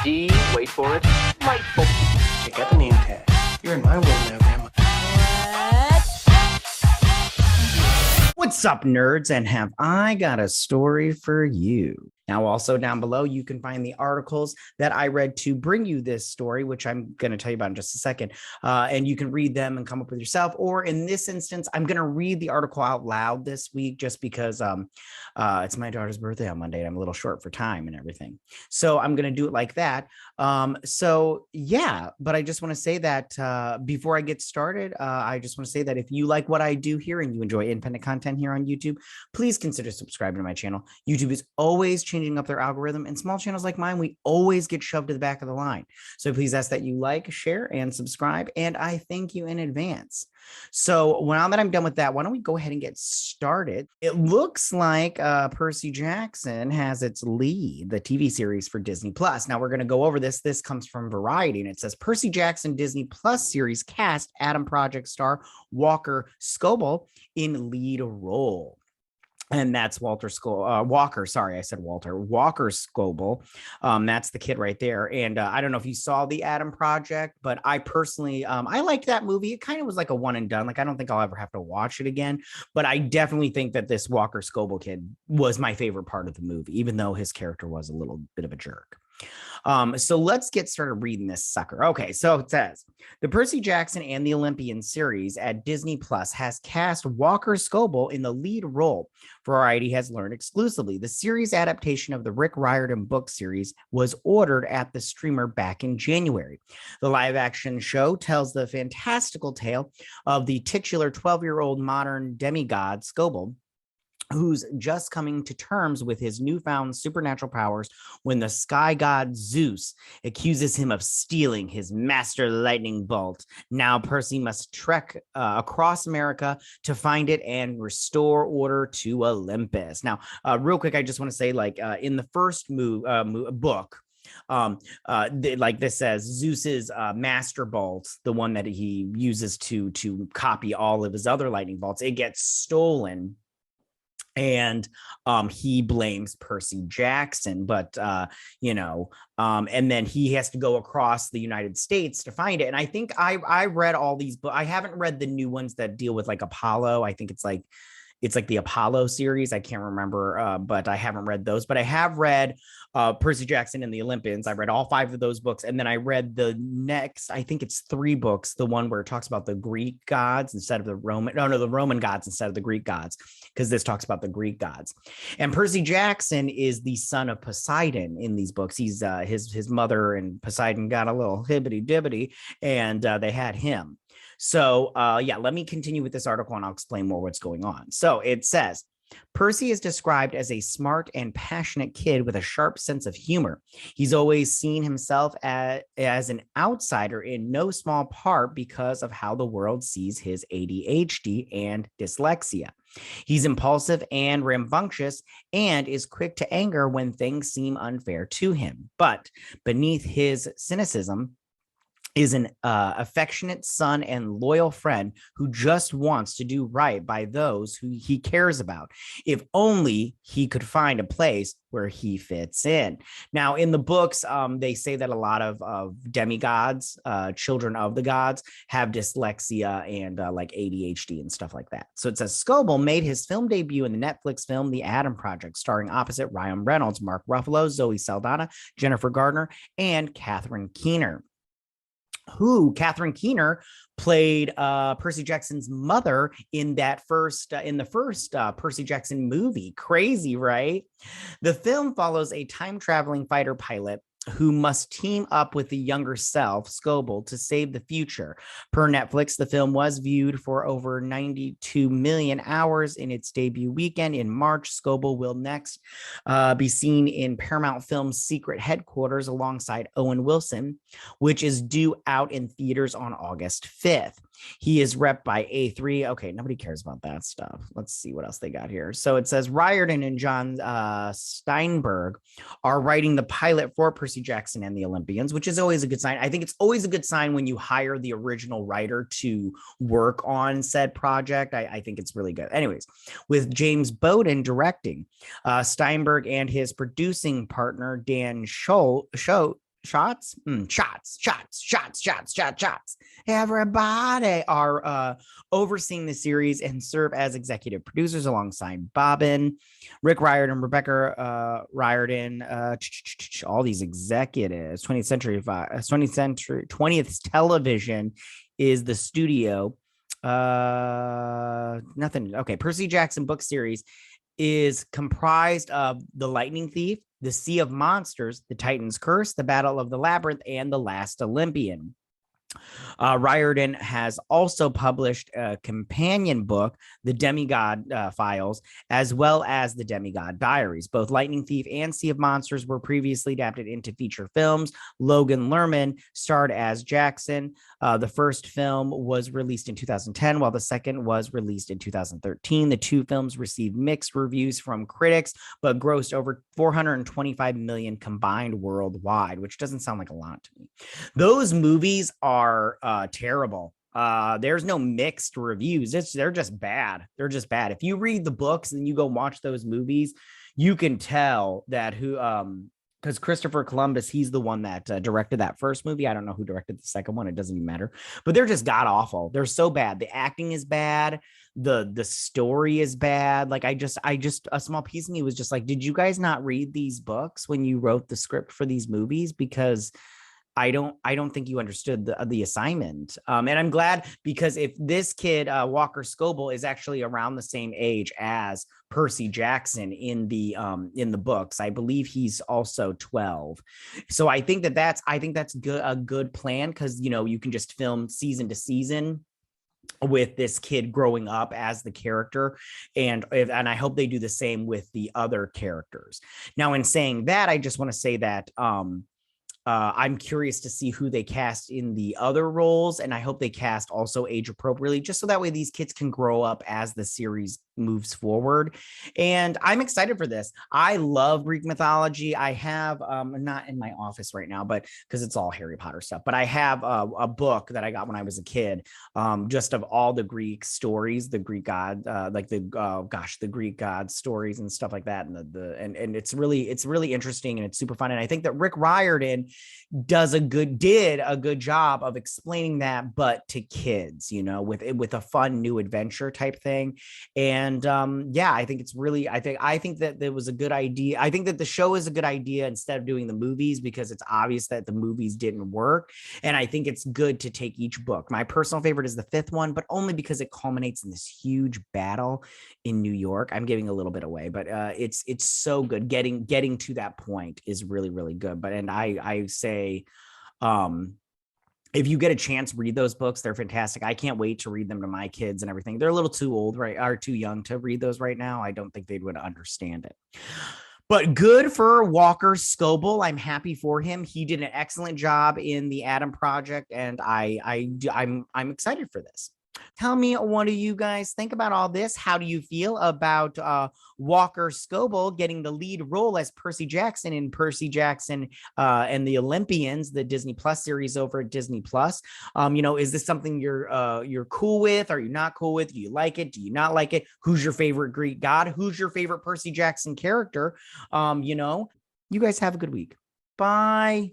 D, wait for it, delightful. Check out the name tag. You're in my world now, Grandma. What's up, nerds? And have I got a story for you? Now, also down below, you can find the articles that I read to bring you this story, which I'm going to tell you about in just a second. And you can read them and come up with yourself. Or in this instance, I'm going to read the article out loud this week just because it's my daughter's birthday on Monday and I'm a little short for time and everything. So I'm going to do it like that. Yeah, but I just want to say that before I get started, I just want to say that if you like what I do here and you enjoy independent content here on YouTube, please consider subscribing to my channel. YouTube is always changing up their algorithm, and small channels like mine, we always get shoved to the back of the line. So please ask that you like, share, and subscribe, and I thank you in advance. So now that I'm done with that, why don't we go ahead and get started? It looks like Percy Jackson has its lead, the TV series for Disney Plus. Now we're going to go over this. This comes from Variety, and it says Percy Jackson Disney Plus series cast Adam Project star Walker Scobell in lead role. And that's Walker. Sorry, I said Walter. Walker Scobell. That's the kid right there. And I don't know if you saw the Adam Project, but I personally, I liked that movie. It kind of was like a one and done. Like, I don't think I'll ever have to watch it again. But I definitely think that this Walker Scobell kid was my favorite part of the movie, even though his character was a little bit of a jerk. So let's get started reading this sucker. Okay, so it says the Percy Jackson and the Olympian series at Disney Plus has cast Walker Scobell in the lead role. Variety has learned exclusively the series adaptation of the Rick Riordan book series was ordered at the streamer back in January. The live action show tells the fantastical tale of the titular 12-year-old modern demigod Scobell, who's just coming to terms with his newfound supernatural powers when the sky god Zeus accuses him of stealing his master lightning bolt. Now Percy must trek across America to find it and restore order to Olympus. Now, real quick, I just want to say, like, in the first book, like this says, Zeus's master bolt, the one that he uses to copy all of his other lightning bolts, it gets stolen. And he blames Percy Jackson, but, and then he has to go across the United States to find it. And I think I read all these, but I haven't read the new ones that deal with like Apollo. I think it's like the Apollo series. I can't remember, but I haven't read those. But I have read Percy Jackson and the Olympians. I read all 5 of those books. And then I read the next, I think it's 3 books, the one where it talks about the Greek gods instead of the the Roman gods instead of the Greek gods, because this talks about the Greek gods. And Percy Jackson is the son of Poseidon in these books. He's his mother and Poseidon got a little hibbity dibbity, and they had him. So, yeah, let me continue with this article and I'll explain more what's going on. So it says, Percy is described as a smart and passionate kid with a sharp sense of humor. He's always seen himself as an outsider in no small part because of how the world sees his ADHD and dyslexia. He's impulsive and rambunctious and is quick to anger when things seem unfair to him. But beneath his cynicism is an affectionate son and loyal friend who just wants to do right by those who he cares about. If only he could find a place where he fits in. Now, in the books, they say that a lot of demigods, children of the gods, have dyslexia and like ADHD and stuff like that. So it says Scobell made his film debut in the Netflix film The Adam Project, starring opposite Ryan Reynolds, Mark Ruffalo, Zoe Saldana, Jennifer Gardner, and Catherine Keener. Catherine Keener played Percy Jackson's mother in the first Percy Jackson movie. Crazy, right? The film follows a time-traveling fighter pilot who must team up with the younger self, Scobell, to save the future. Per Netflix, the film was viewed for over 92 million hours in its debut weekend in March. Scobell will next be seen in Paramount Films' secret headquarters alongside Owen Wilson, which is due out in theaters on August 5th. He is repped by A3. Okay, nobody cares about that stuff. Let's see what else they got here. So it says Riordan and John Steinberg are writing the pilot for Percy Jackson and the Olympians, which is always a good sign. I think it's always a good sign when you hire the original writer to work on said project. I think it's really good. Anyways, with James Bowden directing, Steinberg and his producing partner, Dan Schultz, shots. Everybody are overseeing the series and serve as executive producers alongside Bobbin, Rick Riordan, Rebecca Riordan, all these executives. 20th Television is the studio. Nothing. Okay, Percy Jackson book series is comprised of The Lightning Thief, The Sea of Monsters, The Titan's Curse, The Battle of the Labyrinth, and The Last Olympian. Riordan has also published a companion book, The Demigod Files, as well as The Demigod Diaries. Both Lightning Thief and Sea of Monsters were previously adapted into feature films. Logan Lerman starred as Jackson. The first film was released in 2010, while the second was released in 2013. The two films received mixed reviews from critics, but grossed over $425 million combined worldwide, which doesn't sound like a lot to me. Those movies are terrible. There's no mixed reviews. They're just bad. They're just bad. If you read the books and you go watch those movies, you can tell that because Christopher Columbus, he's the one that directed that first movie. I don't know who directed the second one. It doesn't even matter. But they're just god awful. They're so bad. The acting is bad. The story is bad. Like I just a small piece of me was just like, did you guys not read these books when you wrote the script for these movies? Because I don't think you understood the assignment. And I'm glad, because if this kid, Walker Scobell, is actually around the same age as Percy Jackson in the books, I believe he's also 12. So I think that's a good plan, because you can just film season to season with this kid growing up as the character, and I hope they do the same with the other characters. Now, in saying that, I just want to say that I'm curious to see who they cast in the other roles, and I hope they cast also age appropriately, just so that way these kids can grow up as the series moves forward. And I'm excited for this. I love Greek mythology. I have not in my office right now, but because it's all Harry Potter stuff, but I have a book that I got when I was a kid, just of all the Greek stories, the Greek god, like the Greek god stories and stuff like that, and it's really interesting, and it's super fun. And I think that Rick Riordan did a good job of explaining that, but to kids, with a fun new adventure type thing. And yeah, I think I think that there was a good idea. I think that the show is a good idea instead of doing the movies, because it's obvious that the movies didn't work. And I think it's good to take each book. My personal favorite is the fifth one, but only because it culminates in this huge battle in New York. I'm giving a little bit away, but it's so good. Getting to that point is really, really good. But I say, if you get a chance, read those books. They're fantastic. I can't wait to read them to my kids and everything. They're a little too old, right? Or too young to read those right now. I don't think they would understand it. But good for Walker Scobell. I'm happy for him. He did an excellent job in the Adam Project, and I'm excited for this. Tell me, what do you guys think about all this? How do you feel about Walker Scobell getting the lead role as Percy Jackson in Percy Jackson and the Olympians, the Disney Plus series over at Disney Plus? Is this something you're cool with? Are you not cool with? Do you like it? Do you not like it? Who's your favorite Greek god? Who's your favorite Percy Jackson character? You guys have a good week. Bye.